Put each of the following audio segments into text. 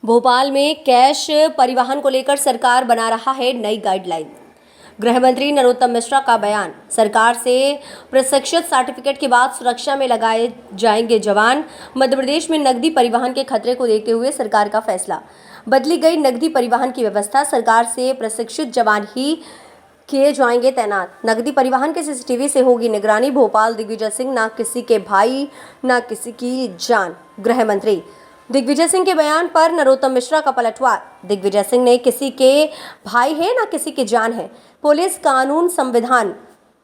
भोपाल में कैश परिवहन को लेकर सरकार बना रहा है नई गाइडलाइन। गृह मंत्री नरोत्तम मिश्रा का बयान। सरकार से प्रशिक्षित सर्टिफिकेट के बाद सुरक्षा में लगाए जाएंगे जवान। मध्य प्रदेश में नकदी परिवहन के खतरे को देखते हुए सरकार का फैसला। बदली गई नकदी परिवहन की व्यवस्था। सरकार से प्रशिक्षित जवान ही किए जाएंगे तैनात। नकदी परिवहन के सीसीटीवी से होगी निगरानी। भोपाल दिग्विजय सिंह ना किसी के भाई ना किसी की जान। गृह मंत्री दिग्विजय सिंह के बयान पर नरोत्तम मिश्रा का पलटवार। दिग्विजय सिंह ने किसी के भाई है ना किसी की जान है। पुलिस, कानून, संविधान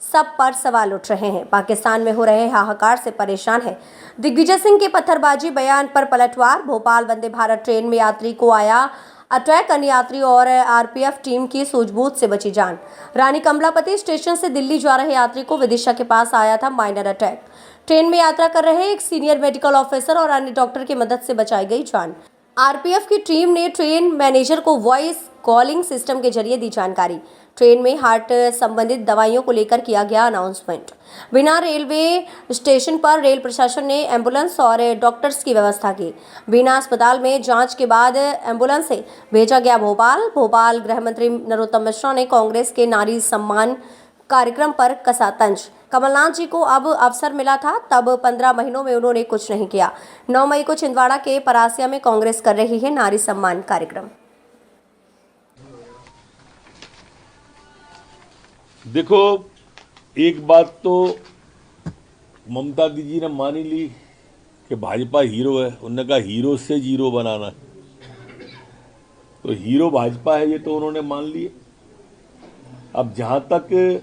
सब पर सवाल उठ रहे हैं। पाकिस्तान में हो रहे हाहाकार से परेशान है। दिग्विजय सिंह के पत्थरबाजी बयान पर पलटवार। भोपाल वंदे भारत ट्रेन में यात्री को आया अटैक। अन्य यात्री और आरपीएफ टीम की सूझबूझ से बची जान। रानी कमलापति स्टेशन से दिल्ली जा रहे यात्री को विदिशा के पास आया था माइनर अटैक। ट्रेन में यात्रा कर रहे एक सीनियर मेडिकल ऑफिसर और अन्य डॉक्टर की मदद से बचाई गई जान। आरपीएफ की टीम ने ट्रेन मैनेजर को वॉइस कॉलिंग सिस्टम के जरिए दी जानकारी। ट्रेन में हार्ट संबंधित दवाइयों को लेकर किया गया अनाउंसमेंट। बिना रेलवे स्टेशन पर रेल प्रशासन ने एम्बुलेंस और डॉक्टर्स की व्यवस्था की। बिना अस्पताल में जांच के बाद एम्बुलेंस से भेजा गया भोपाल। गृह मंत्री नरोत्तम मिश्रा ने कांग्रेस के नारी सम्मान कार्यक्रम पर कसा तंज। कमलनाथ जी को अब अवसर मिला था, तब 15 महीनों में उन्होंने कुछ नहीं किया। 9 मई को छिंदवाड़ा के परासिया में कांग्रेस कर रही है नारी सम्मान कार्यक्रम। देखो, एक बात तो ममता दीदी ने मान ही ली कि भाजपा हीरो है। उन्होंने कहा हीरो से जीरो बनाना, तो हीरो भाजपा है, ये तो उन्होंने मान लिए। अब जहां तक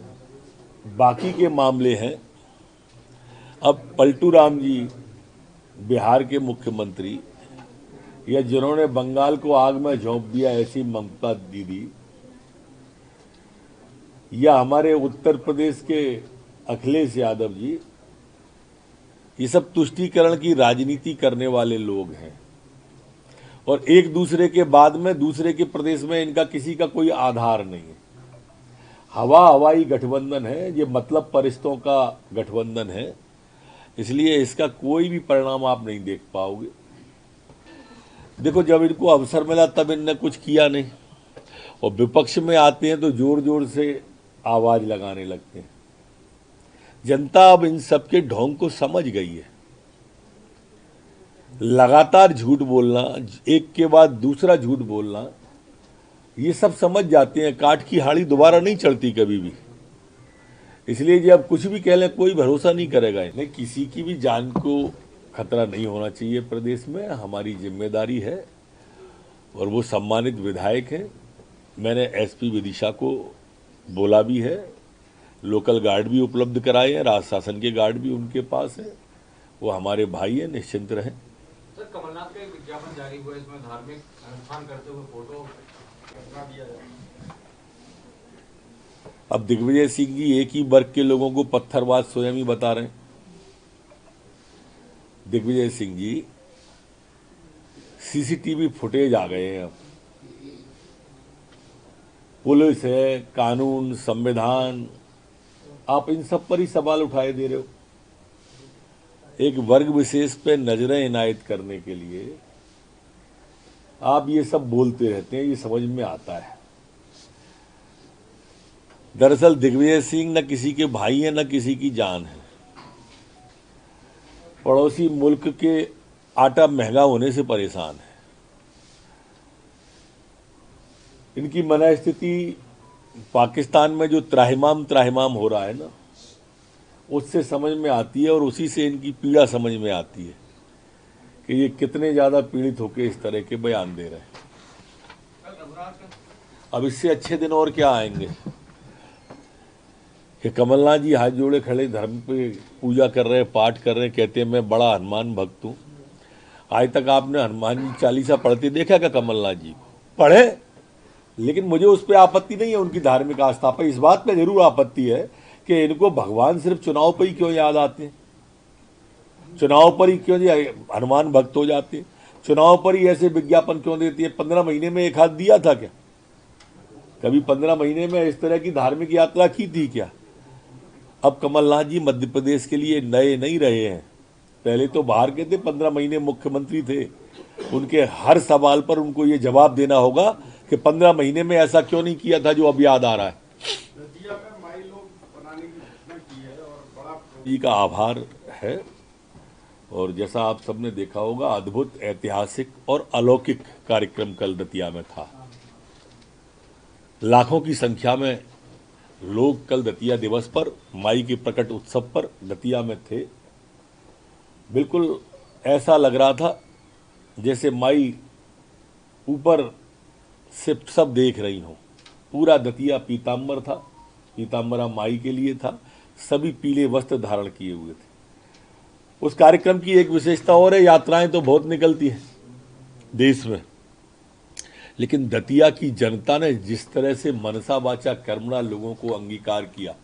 बाकी के मामले हैं, अब पलटू राम जी बिहार के मुख्यमंत्री, या जिन्होंने बंगाल को आग में झोंक दिया ऐसी ममता दीदी, या हमारे उत्तर प्रदेश के अखिलेश यादव जी, ये सब तुष्टीकरण की राजनीति करने वाले लोग हैं और एक दूसरे के बाद में दूसरे के प्रदेश में इनका किसी का कोई आधार नहीं है। हवाई गठबंधन है, ये मतलब परिस्तों का गठबंधन है, इसलिए इसका कोई भी परिणाम आप नहीं देख पाओगे। देखो, जब इनको अवसर मिला तब इनने कुछ किया नहीं, और विपक्ष में आते हैं तो जोर जोर से आवाज लगाने लगते हैं। जनता अब इन सबके ढोंग को समझ गई है। लगातार झूठ बोलना, एक के बाद दूसरा झूठ बोलना, ये सब समझ जाते हैं। काठ की हाड़ी दोबारा नहीं चढ़ती कभी भी, इसलिए जब कुछ भी कह लें कोई भरोसा नहीं करेगा। नहीं, किसी की भी जान को खतरा नहीं होना चाहिए प्रदेश में, हमारी जिम्मेदारी है, और वो सम्मानित विधायक हैं। मैंने एसपी विदिशा को बोला भी है, लोकल गार्ड भी उपलब्ध कराए हैं, राज शासन के गार्ड भी उनके पास है, वो हमारे भाई हैं, निश्चिंत रहें। सर, कमलनाथ का एक विज्ञापन जारी हुआ, इसमें धार्मिक अनुष्ठान करते हुए फोटो दिया जाए। अब दिग्विजय सिंह जी एक ही वर्ग के लोगों को पत्थरबाज स्वयं ही बता रहे हैं। दिग्विजय सिंह जी, सीसीटीवी फुटेज आ गए हैं। अब पुलिस है, कानून, संविधान, आप इन सब पर ही सवाल उठाए दे रहे हो। एक वर्ग विशेष पे नजरें इनायत करने के लिए आप ये सब बोलते रहते हैं, ये समझ में आता है। दरअसल दिग्विजय सिंह न किसी के भाई हैं न किसी की जान है। पड़ोसी मुल्क के आटा महंगा होने से परेशान है। इनकी मनस्थिति पाकिस्तान में जो त्राहिमाम हो रहा है ना, उससे समझ में आती है, और उसी से इनकी पीड़ा समझ में आती है कि ये कितने ज़्यादा पीड़ित होकर इस तरह के बयान दे रहे हैं। अब इससे अच्छे दिन और क्या आएंगे कि कमलनाथ जी हाथ जोड़े खड़े धर्म पे पूजा कर रहे हैं, पाठ कर रहे हैं, कहते हैं मैं बड़ा हनुमान भक्त हूँ। आज तक आपने हनुमान जी चालीसा पढ़ते देखा क्या कमलनाथ जी को? पढ़े, लेकिन मुझे उस पर आपत्ति नहीं है, उनकी धार्मिक आस्था पर। इस बात पे जरूर आपत्ति है कि इनको भगवान सिर्फ चुनाव पर ही क्यों याद आते हैं, चुनाव पर ही क्यों हनुमान भक्त हो जाते हैं, चुनाव पर ही ऐसे विज्ञापन क्यों देती है। 15 महीने में एक हाथ दिया था क्या? कभी 15 महीने में इस तरह की धार्मिक यात्रा की थी क्या? अब कमलनाथ जी मध्य प्रदेश के लिए नए नहीं रहे हैं, पहले तो बाहर के थे, 15 महीने मुख्यमंत्री थे, उनके हर सवाल पर उनको ये जवाब देना होगा कि 15 महीने में ऐसा क्यों नहीं किया था जो अब याद आ रहा है। जी का आभार है। और जैसा आप सबने देखा होगा, अद्भुत, ऐतिहासिक और अलौकिक कार्यक्रम कल दतिया में था। लाखों की संख्या में लोग कल दतिया दिवस पर, माई के प्रकट उत्सव पर दतिया में थे। बिल्कुल ऐसा लग रहा था जैसे माई ऊपर से सब देख रही हो। पूरा दतिया पीताम्बर था, पीताम्बरा माई के लिए था। सभी पीले वस्त्र धारण किए हुए थे। उस कार्यक्रम की एक विशेषता और है, यात्राएं तो बहुत निकलती हैं देश में, लेकिन दतिया की जनता ने जिस तरह से मनसा वाचा कर्मणा लोगों को अंगीकार किया।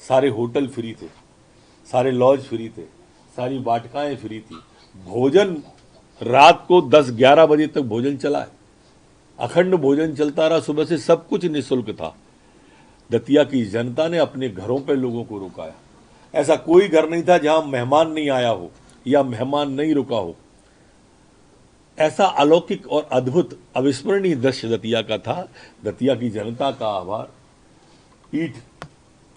सारे होटल फ्री थे, सारे लॉज फ्री थे, सारी वाटिकाएं फ्री थी। भोजन रात को 10-11 बजे तक भोजन चला है, अखंड भोजन चलता रहा। सुबह से सब कुछ निःशुल्क था। दतिया की जनता ने अपने घरों पे लोगों को रुकाया। ऐसा कोई घर नहीं था जहां मेहमान नहीं आया हो या मेहमान नहीं रुका हो। ऐसा अलौकिक और अद्भुत अविस्मरणीय दृश्य दतिया का था। दतिया की जनता का आभार, पीठ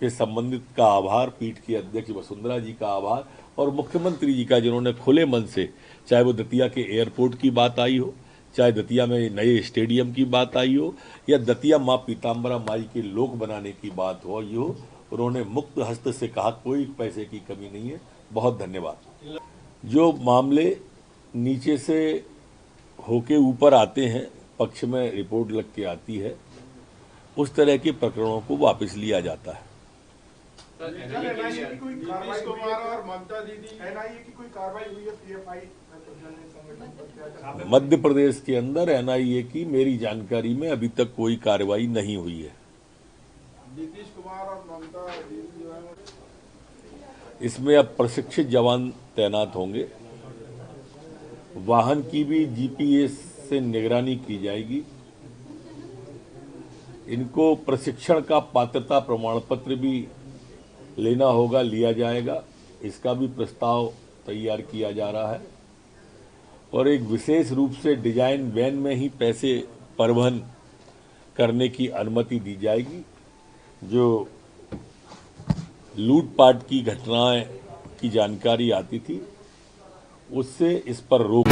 के संबंधित का आभार, पीठ की अध्यक्ष वसुंधरा जी का आभार और मुख्यमंत्री जी का, जिन्होंने खुले मन से, चाहे वो दतिया के एयरपोर्ट की बात आई हो, चाहे दतिया में नए स्टेडियम की बात आई हो, या दतिया माँ पीताम्बरा माई के लोक बनाने की बात हो, ये हो, उन्होंने मुक्त हस्त से कहा कोई पैसे की कमी नहीं है। बहुत धन्यवाद। जो मामले नीचे से होके ऊपर आते हैं, पक्ष में रिपोर्ट लग के आती है, उस तरह के प्रकरणों को वापस लिया जाता है। नीतीश कुमार और ममता दीदी एनआईए की कोई कार्रवाई हुई है? पीएफआई मध्य प्रदेश के अंदर एनआईए की मेरी जानकारी में अभी तक कोई कार्रवाई नहीं हुई है। नीतीश कुमार और ममता दीदी जो है इसमें अब प्रशिक्षित जवान तैनात होंगे। वाहन की भी जीपीएस से निगरानी की जाएगी। इनको प्रशिक्षण का पात्रता प्रमाण पत्र भी लेना होगा, लिया जाएगा। इसका भी प्रस्ताव तैयार किया जा रहा है और एक विशेष रूप से डिजाइन वैन में ही पैसे परिवहन करने की अनुमति दी जाएगी। जो लूटपाट की घटनाएं की जानकारी आती थी, उससे इस पर रोक